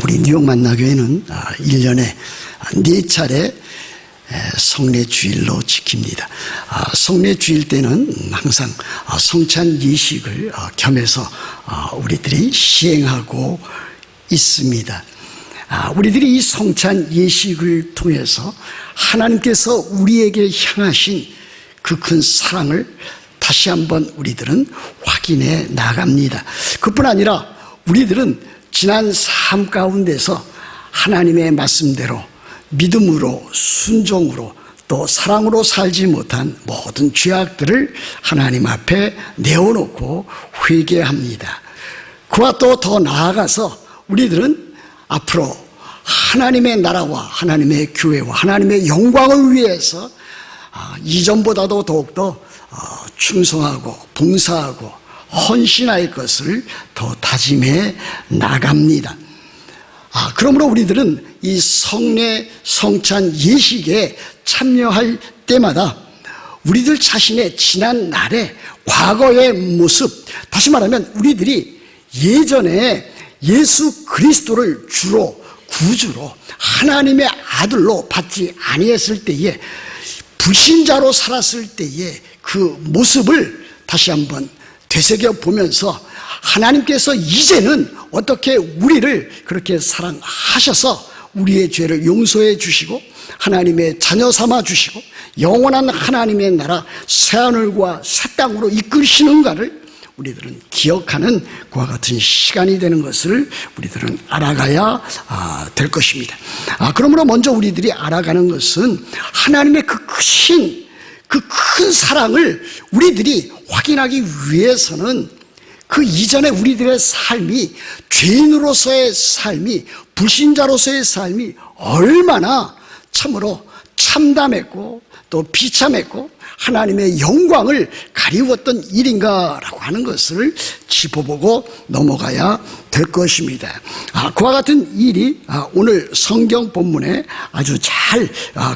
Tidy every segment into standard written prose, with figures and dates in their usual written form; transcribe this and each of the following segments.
우리 뉴욕 만나교회는 1년에 4차례 성례주일로 지킵니다. 성례주일 때는 항상 성찬 예식을 겸해서 우리들이 시행하고 있습니다. 우리들이 이 성찬 예식을 통해서 하나님께서 우리에게 향하신 그 큰 사랑을 다시 한번 우리들은 확인해 나갑니다. 그뿐 아니라 우리들은 지난 삶 가운데서 하나님의 말씀대로 믿음으로 순종으로 또 사랑으로 살지 못한 모든 죄악들을 하나님 앞에 내어놓고 회개합니다. 그와 또 더 나아가서 우리들은 앞으로 하나님의 나라와 하나님의 교회와 하나님의 영광을 위해서 이전보다도 더욱더 충성하고 봉사하고 헌신할 것을 더 다짐해 나갑니다. 그러므로 우리들은 이 성찬 예식에 참여할 때마다 우리들 자신의 지난 날의 과거의 모습, 다시 말하면 우리들이 예전에 예수 그리스도를 주로 구주로 하나님의 아들로 받지 아니했을 때에 불신자로 살았을 때의 그 모습을 다시 한번 되새겨 보면서 하나님께서 이제는 어떻게 우리를 그렇게 사랑하셔서 우리의 죄를 용서해 주시고 하나님의 자녀 삼아 주시고 영원한 하나님의 나라 새하늘과 새 땅으로 이끄시는가를 우리들은 기억하는 그와 같은 시간이 되는 것을 우리들은 알아가야 될 것입니다. 그러므로 먼저 우리들이 알아가는 것은 하나님의 그 크신 그 큰 사랑을 우리들이 확인하기 위해서는 그 이전에 우리들의 삶이 죄인으로서의 삶이 불신자로서의 삶이 얼마나 참으로 참담했고 또 비참했고 하나님의 영광을 가리웠던 일인가라고 하는 것을 짚어보고 넘어가야 될 것입니다. 그와 같은 일이 오늘 성경 본문에 아주 잘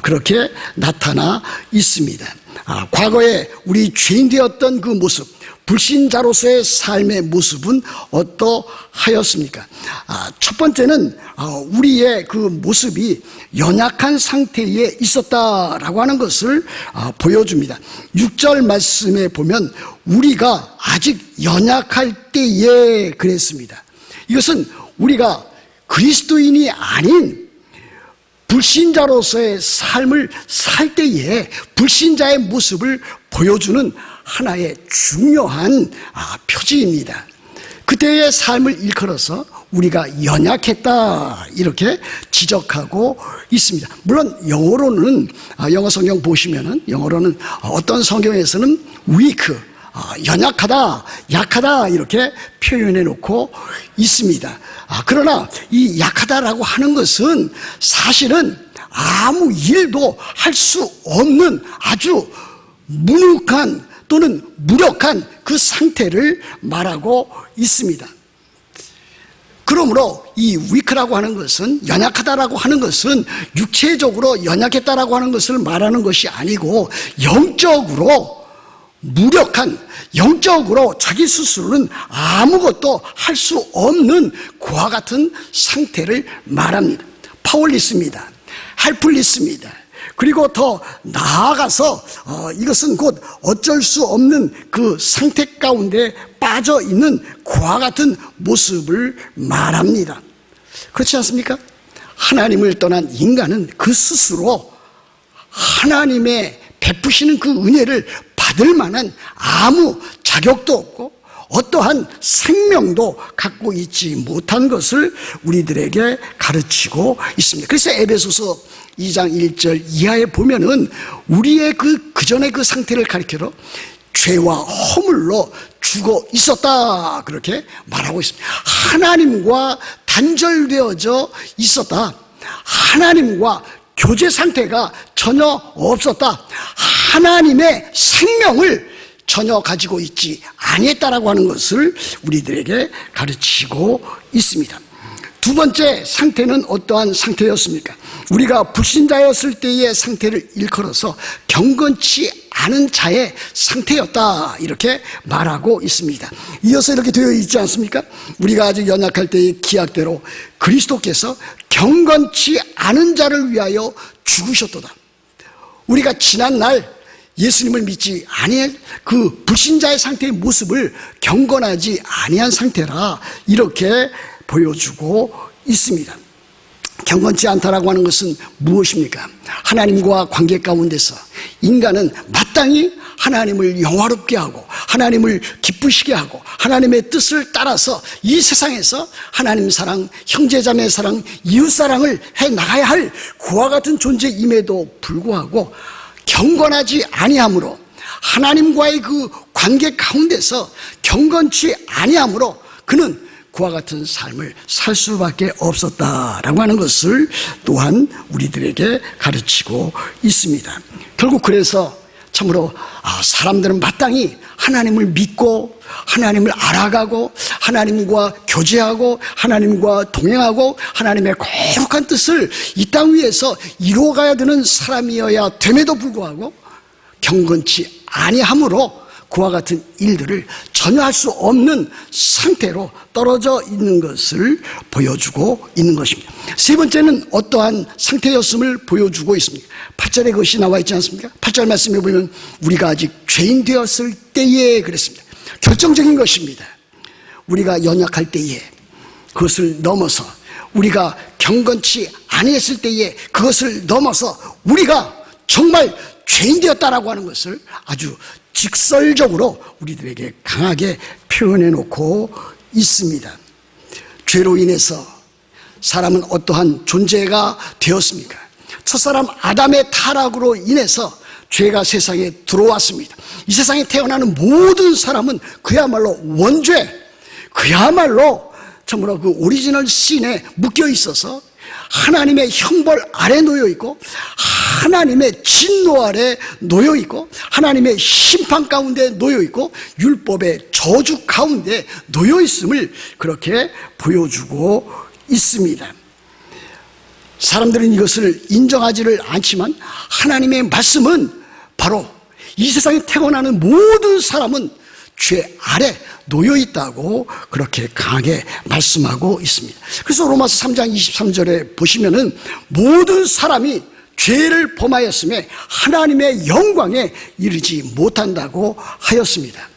그렇게 나타나 있습니다. 과거에 우리 죄인 되었던 그 모습, 불신자로서의 삶의 모습은 어떠하였습니까? 첫 번째는 우리의 그 모습이 연약한 상태에 있었다라고 하는 것을 보여줍니다. 6절 말씀에 보면 우리가 아직 연약할 때에 그랬습니다. 이것은 우리가 그리스도인이 아닌 불신자로서의 삶을 살 때에 불신자의 모습을 보여주는 하나의 중요한 표지입니다. 그때의 삶을 일컬어서 우리가 연약했다 이렇게 지적하고 있습니다. 물론 영어로는 영어 성경 보시면은 영어로는 어떤 성경에서는 weak, 연약하다, 약하다 이렇게 표현해 놓고 있습니다. 그러나 이 약하다라고 하는 것은 사실은 아무 일도 할 수 없는 아주 무능한 또는 무력한 그 상태를 말하고 있습니다. 그러므로 이 weak라고 하는 것은 연약하다라고 하는 것은 육체적으로 연약했다라고 하는 것을 말하는 것이 아니고 영적으로 무력한, 영적으로 자기 스스로는 아무것도 할 수 없는 그와 같은 상태를 말합니다. 파월리스입니다. 헬플리스입니다. 그리고 더 나아가서 이것은 곧 어쩔 수 없는 그 상태 가운데 빠져 있는 그와 같은 모습을 말합니다. 그렇지 않습니까? 하나님을 떠난 인간은 그 스스로 하나님의 베푸시는 그 은혜를 받을 만한 아무 자격도 없고 어떠한 생명도 갖고 있지 못한 것을 우리들에게 가르치고 있습니다. 그래서 에베소서 2장 1절 이하에 보면은 우리의 그전의 그 상태를 가리켜서 죄와 허물로 죽어 있었다 그렇게 말하고 있습니다. 하나님과 단절되어져 있었다. 하나님과 교제 상태가 전혀 없었다. 하나님의 생명을 전혀 가지고 있지 아니했다라고 하는 것을 우리들에게 가르치고 있습니다. 두 번째 상태는 어떠한 상태였습니까? 우리가 불신자였을 때의 상태를 일컬어서 경건치 않은 자의 상태였다, 이렇게 말하고 있습니다. 이어서 이렇게 되어 있지 않습니까? 우리가 아주 연약할 때의 기약대로 그리스도께서 경건치 않은 자를 위하여 죽으셨도다. 우리가 지난날 예수님을 믿지 아니한 그 불신자의 상태의 모습을 경건하지 아니한 상태라, 이렇게 보여주고 있습니다. 경건치 않다라고 하는 것은 무엇입니까? 하나님과 관계 가운데서 인간은 마땅히 하나님을 영화롭게 하고 하나님을 기쁘시게 하고 하나님의 뜻을 따라서 이 세상에서 하나님 사랑, 형제자매 사랑, 이웃 사랑을 해나가야 할 그와 같은 존재임에도 불구하고 경건하지 아니함으로, 하나님과의 그 관계 가운데서 경건치 아니함으로 그는 그와 같은 삶을 살 수밖에 없었다라고 하는 것을 또한 우리들에게 가르치고 있습니다. 결국 그래서 참으로 사람들은 마땅히 하나님을 믿고 하나님을 알아가고 하나님과 교제하고 하나님과 동행하고 하나님의 거룩한 뜻을 이 땅 위에서 이루어가야 되는 사람이어야 됨에도 불구하고 경건치 아니함으로 그와 같은 일들을 전혀 할 수 없는 상태로 떨어져 있는 것을 보여주고 있는 것입니다. 세 번째는 어떠한 상태였음을 보여주고 있습니다. 8절에 그것이 나와 있지 않습니까? 8절 말씀에 보면 우리가 아직 죄인 되었을 때에 그랬습니다. 결정적인 것입니다. 우리가 연약할 때에, 그것을 넘어서 우리가 경건치 아니했을 때에, 그것을 넘어서 우리가 정말 죄인 되었다라고 하는 것을 아주 직설적으로 우리들에게 강하게 표현해 놓고 있습니다. 죄로 인해서 사람은 어떠한 존재가 되었습니까? 첫사람 아담의 타락으로 인해서 죄가 세상에 들어왔습니다. 이 세상에 태어나는 모든 사람은 그야말로 원죄, 그야말로 정말 그 오리지널 신에 묶여 있어서 하나님의 형벌 아래 놓여 있고 하나님의 진노 아래 놓여 있고 하나님의 심판 가운데 놓여 있고 율법의 저주 가운데 놓여 있음을 그렇게 보여주고 있습니다. 사람들은 이것을 인정하지를 않지만 하나님의 말씀은 바로 이 세상에 태어나는 모든 사람은 죄 아래 놓여 있다고 그렇게 강하게 말씀하고 있습니다. 그래서 로마서 3장 23절에 보시면은 모든 사람이 죄를 범하였음에 하나님의 영광에 이르지 못한다고 하였습니다.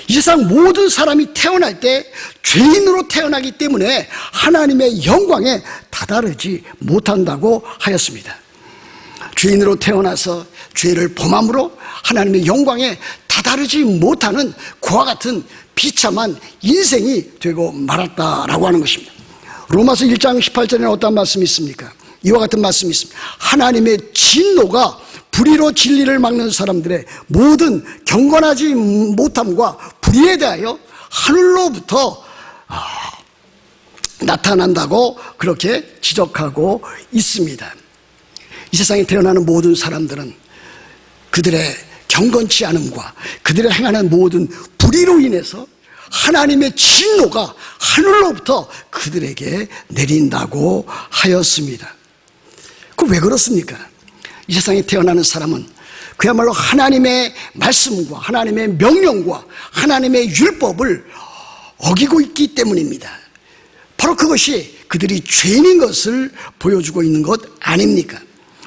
이 세상 모든 사람이 태어날 때 죄인으로 태어나기 때문에 하나님의 영광에 다다르지 못한다고 하였습니다. 죄인으로 태어나서 죄를 범함으로 하나님의 영광에 다다르지 못하는 그와 같은 비참한 인생이 되고 말았다라고 하는 것입니다. 로마서 1장 18절에는 어떤 말씀이 있습니까? 이와 같은 말씀이 있습니다. 하나님의 진노가 불의로 진리를 막는 사람들의 모든 경건하지 못함과 불의에 대하여 하늘로부터 나타난다고 그렇게 지적하고 있습니다. 이 세상에 태어나는 모든 사람들은 그들의 경건치 않음과 그들의 행하는 모든 불의로 인해서 하나님의 진노가 하늘로부터 그들에게 내린다고 하였습니다. 그 왜 그렇습니까? 이 세상에 태어나는 사람은 그야말로 하나님의 말씀과 하나님의 명령과 하나님의 율법을 어기고 있기 때문입니다. 바로 그것이 그들이 죄인인 것을 보여주고 있는 것 아닙니까?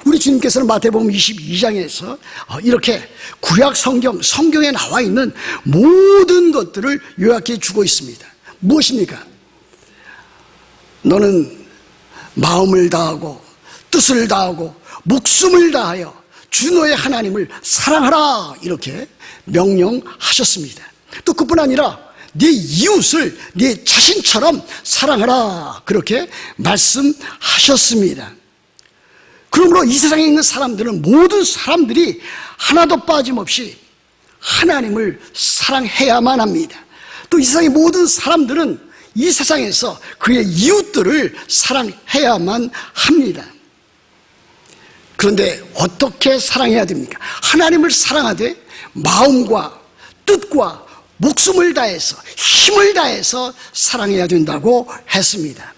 우리 주님께서는 마태복음 22장에서 이렇게 구약 성경에 나와 있는 모든 것들을 요약해 주고 있습니다. 무엇입니까? 너는 마음을 다하고 뜻을 다하고 목숨을 다하여 주 너의 하나님을 사랑하라, 이렇게 명령하셨습니다. 또 그뿐 아니라 네 이웃을 네 자신처럼 사랑하라, 그렇게 말씀하셨습니다. 그러므로 이 세상에 있는 사람들은, 모든 사람들이 하나도 빠짐없이 하나님을 사랑해야만 합니다. 또 이 세상의 모든 사람들은 이 세상에서 그의 이웃들을 사랑해야만 합니다. 그런데 어떻게 사랑해야 됩니까? 하나님을 사랑하되 마음과 뜻과 목숨을 다해서 힘을 다해서 사랑해야 된다고 했습니다.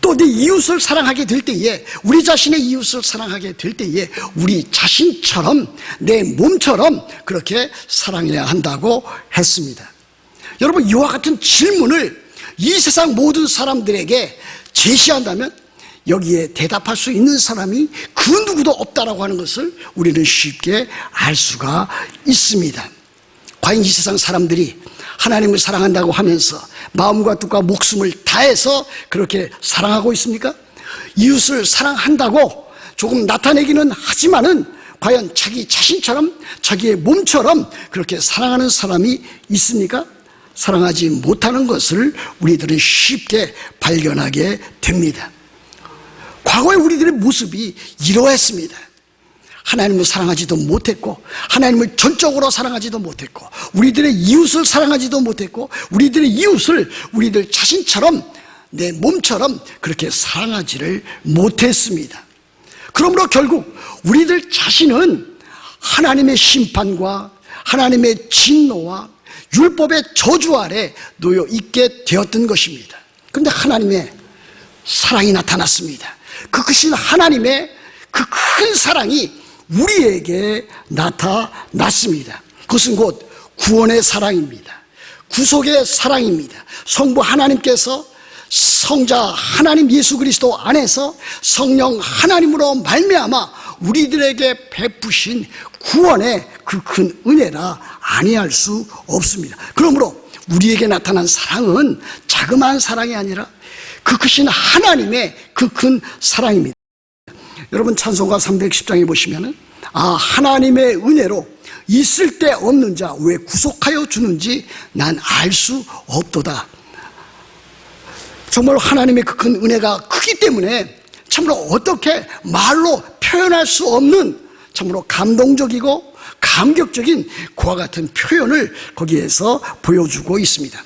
또 내 이웃을 사랑하게 될 때에, 우리 자신의 이웃을 사랑하게 될 때에 우리 자신처럼, 내 몸처럼 그렇게 사랑해야 한다고 했습니다. 여러분, 이와 같은 질문을 이 세상 모든 사람들에게 제시한다면 여기에 대답할 수 있는 사람이 그 누구도 없다라고 하는 것을 우리는 쉽게 알 수가 있습니다. 과연 이 세상 사람들이 하나님을 사랑한다고 하면서 마음과 뜻과 목숨을 다해서 그렇게 사랑하고 있습니까? 이웃을 사랑한다고 조금 나타내기는 하지만은 과연 자기 자신처럼, 자기의 몸처럼 그렇게 사랑하는 사람이 있습니까? 사랑하지 못하는 것을 우리들은 쉽게 발견하게 됩니다. 과거의 우리들의 모습이 이러했습니다. 하나님을 사랑하지도 못했고, 하나님을 전적으로 사랑하지도 못했고, 우리들의 이웃을 사랑하지도 못했고, 우리들의 이웃을 우리들 자신처럼, 내 몸처럼 그렇게 사랑하지를 못했습니다. 그러므로 결국 우리들 자신은 하나님의 심판과 하나님의 진노와 율법의 저주 아래 놓여 있게 되었던 것입니다. 그런데 하나님의 사랑이 나타났습니다. 그 크신 하나님의 그 큰 사랑이 우리에게 나타났습니다. 그것은 곧 구원의 사랑입니다. 구속의 사랑입니다. 성부 하나님께서 성자 하나님 예수 그리스도 안에서 성령 하나님으로 말미암아 우리들에게 베푸신 구원의 그 큰 은혜라 아니할 수 없습니다. 그러므로 우리에게 나타난 사랑은 자그마한 사랑이 아니라 그 크신 하나님의 그 큰 사랑입니다. 여러분, 찬송가 310장에 보시면은 하나님의 은혜로 있을 때 없는 자 왜 구속하여 주는지 난 알 수 없도다. 정말 하나님의 그 큰 은혜가 크기 때문에 참으로 어떻게 말로 표현할 수 없는 참으로 감동적이고 감격적인 그와 같은 표현을 거기에서 보여주고 있습니다.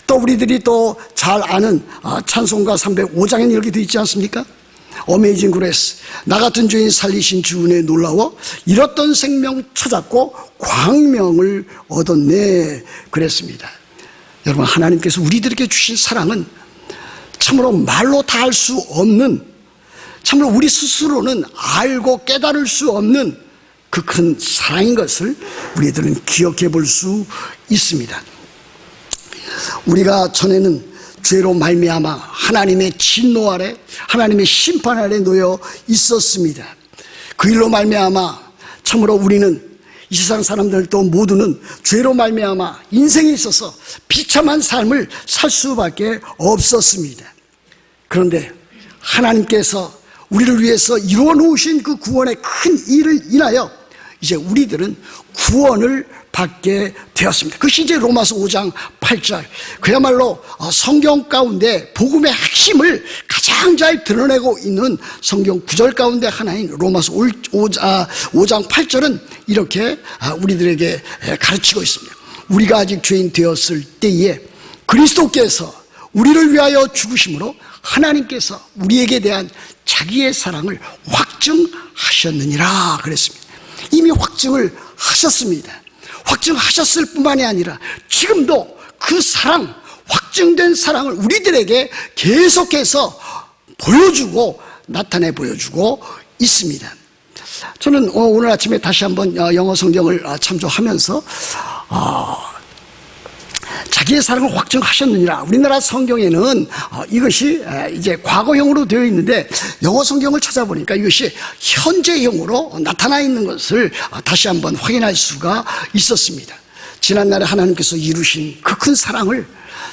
또 우리들이 또 잘 아는 찬송가 305장에 이렇게 되어 있지 않습니까? 어메이징 그레이스, 나 같은 죄인 살리신 주 은혜에 놀라워 잃었던 생명 찾았고 광명을 얻었네 그랬습니다. 여러분, 하나님께서 우리들에게 주신 사랑은 참으로 말로 다 할 수 없는, 참으로 우리 스스로는 알고 깨달을 수 없는 그 큰 사랑인 것을 우리들은 기억해 볼 수 있습니다. 우리가 전에는 죄로 말미암아 하나님의 진노 아래, 하나님의 심판 아래 놓여 있었습니다. 그 일로 말미암아 참으로 우리는, 이 세상 사람들도 모두는 죄로 말미암아 인생에 있어서 비참한 삶을 살 수밖에 없었습니다. 그런데 하나님께서 우리를 위해서 이루어 놓으신 그 구원의 큰 일을 인하여 이제 우리들은 구원을 받게 되었습니다. 그것이 이제 로마서 5장 8절, 그야말로 성경 가운데 복음의 핵심을 가장 잘 드러내고 있는 성경 구절 가운데 하나인 로마서 5장 8절은 이렇게 우리들에게 가르치고 있습니다. 우리가 아직 죄인 되었을 때에 그리스도께서 우리를 위하여 죽으심으로 하나님께서 우리에게 대한 자기의 사랑을 확증하셨느니라 그랬습니다. 이미 확증을 하셨습니다. 확증하셨을 뿐만이 아니라 지금도 그 사랑, 확증된 사랑을 우리들에게 계속해서 보여주고 나타내 보여주고 있습니다. 저는 오늘 아침에 다시 한번 영어 성경을 참조하면서 자기의 사랑을 확증하셨느니라, 우리나라 성경에는 이것이 이제 과거형으로 되어 있는데 영어 성경을 찾아보니까 이것이 현재형으로 나타나 있는 것을 다시 한번 확인할 수가 있었습니다. 지난날에 하나님께서 이루신 그 큰 사랑을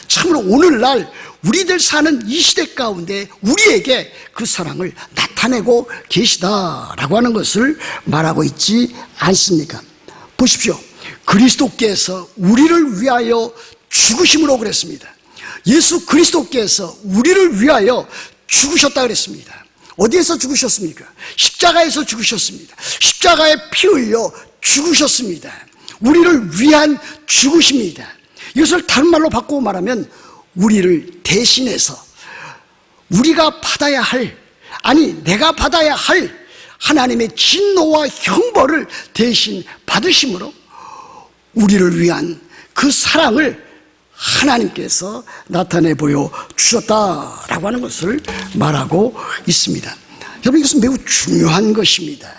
참으로 오늘날 우리들 사는 이 시대 가운데 우리에게 그 사랑을 나타내고 계시다라고 하는 것을 말하고 있지 않습니까? 보십시오. 그리스도께서 우리를 위하여 죽으심으로 그랬습니다. 예수 그리스도께서 우리를 위하여 죽으셨다 그랬습니다. 어디에서 죽으셨습니까? 십자가에서 죽으셨습니다. 십자가에 피 흘려 죽으셨습니다. 우리를 위한 죽으십니다. 이것을 다른 말로 바꾸고 말하면 우리를 대신해서 우리가 받아야 할, 아니 내가 받아야 할 하나님의 진노와 형벌을 대신 받으심으로 우리를 위한 그 사랑을 하나님께서 나타내 보여 주셨다라고 하는 것을 말하고 있습니다. 여러분, 이것은 매우 중요한 것입니다.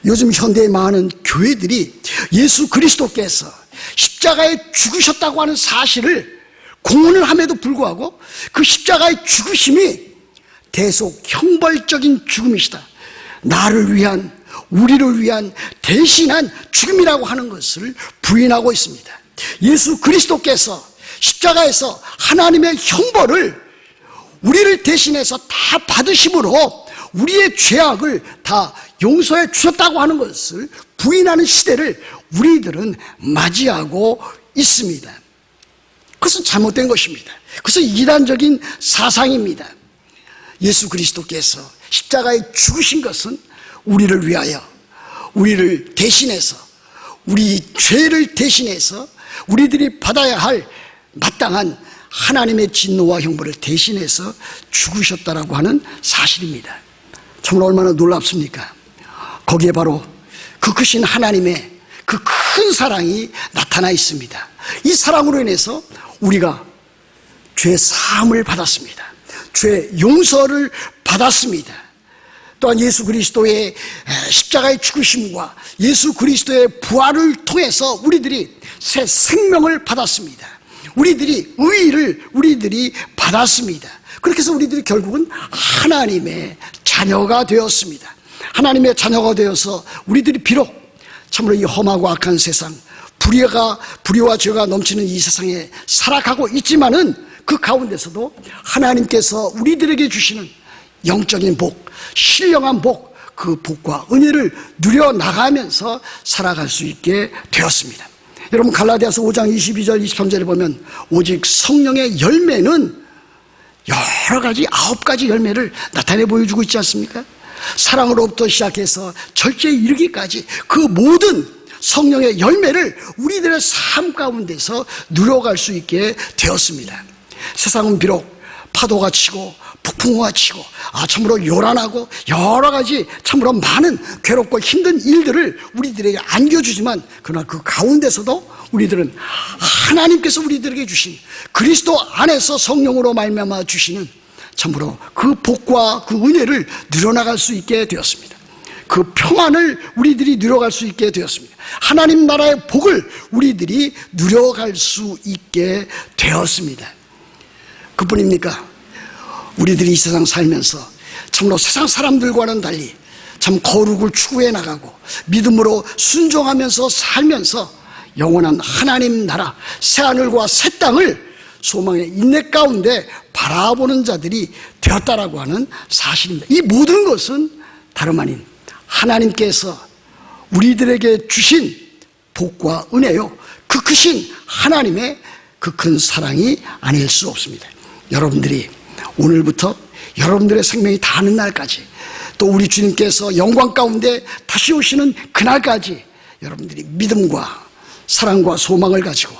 요즘 현대의 많은 교회들이 예수 그리스도께서 십자가에 죽으셨다고 하는 사실을 공언을 함에도 불구하고 그 십자가의 죽으심이 대속 형벌적인 죽음이시다, 나를 위한, 우리를 위한 대신한 죽음이라고 하는 것을 부인하고 있습니다. 예수 그리스도께서 십자가에서 하나님의 형벌을 우리를 대신해서 다 받으심으로 우리의 죄악을 다 용서해 주셨다고 하는 것을 부인하는 시대를 우리들은 맞이하고 있습니다. 그것은 잘못된 것입니다. 그것은 이단적인 사상입니다. 예수 그리스도께서 십자가에 죽으신 것은 우리를 위하여, 우리를 대신해서, 우리 죄를 대신해서 우리들이 받아야 할 마땅한 하나님의 진노와 형벌을 대신해서 죽으셨다라고 하는 사실입니다. 정말 얼마나 놀랍습니까? 거기에 바로 그 크신 하나님의 그 큰 사랑이 나타나 있습니다. 이 사랑으로 인해서 우리가 죄 사함을 받았습니다. 죄 용서를 받았습니다. 또한 예수 그리스도의 십자가의 죽으심과 예수 그리스도의 부활을 통해서 우리들이 새 생명을 받았습니다. 우리들이 의의를 우리들이 받았습니다. 그렇게 해서 우리들이 결국은 하나님의 자녀가 되었습니다. 하나님의 자녀가 되어서 우리들이 비록 참으로 이 험하고 악한 세상, 불의와 죄가 넘치는 이 세상에 살아가고 있지만은 그 가운데서도 하나님께서 우리들에게 주시는 영적인 복, 신령한 복, 그 복과 은혜를 누려나가면서 살아갈 수 있게 되었습니다. 여러분, 갈라디아서 5장 22절 23절에 보면 오직 성령의 열매는 여러 가지 9가지 열매를 나타내 보여주고 있지 않습니까? 사랑으로부터 시작해서 절제에 이르기까지 그 모든 성령의 열매를 우리들의 삶 가운데서 누려갈 수 있게 되었습니다. 세상은 비록 파도가 치고 폭풍우가 치고 참으로 요란하고 여러 가지 참으로 많은 괴롭고 힘든 일들을 우리들에게 안겨주지만, 그러나 그 가운데서도 우리들은 하나님께서 우리들에게 주신 그리스도 안에서 성령으로 말미암아 주시는 참으로 그 복과 그 은혜를 누려나갈 수 있게 되었습니다. 그 평안을 우리들이 누려갈 수 있게 되었습니다. 하나님 나라의 복을 우리들이 누려갈 수 있게 되었습니다. 그뿐입니까? 우리들이 이 세상 살면서 참으로 세상 사람들과는 달리 참 거룩을 추구해 나가고 믿음으로 순종하면서 살면서 영원한 하나님 나라, 새하늘과 새 땅을 소망의 인내 가운데 바라보는 자들이 되었다라고 하는 사실입니다. 이 모든 것은 다름 아닌 하나님께서 우리들에게 주신 복과 은혜요, 그 크신 하나님의 그 큰 사랑이 아닐 수 없습니다. 여러분들이 오늘부터 여러분들의 생명이 다하는 날까지, 또 우리 주님께서 영광 가운데 다시 오시는 그날까지 여러분들이 믿음과 사랑과 소망을 가지고,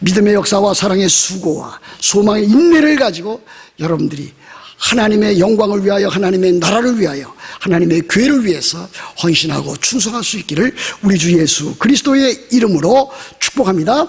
믿음의 역사와 사랑의 수고와 소망의 인내를 가지고 여러분들이 하나님의 영광을 위하여, 하나님의 나라를 위하여, 하나님의 교회를 위해서 헌신하고 충성할 수 있기를 우리 주 예수 그리스도의 이름으로 축복합니다.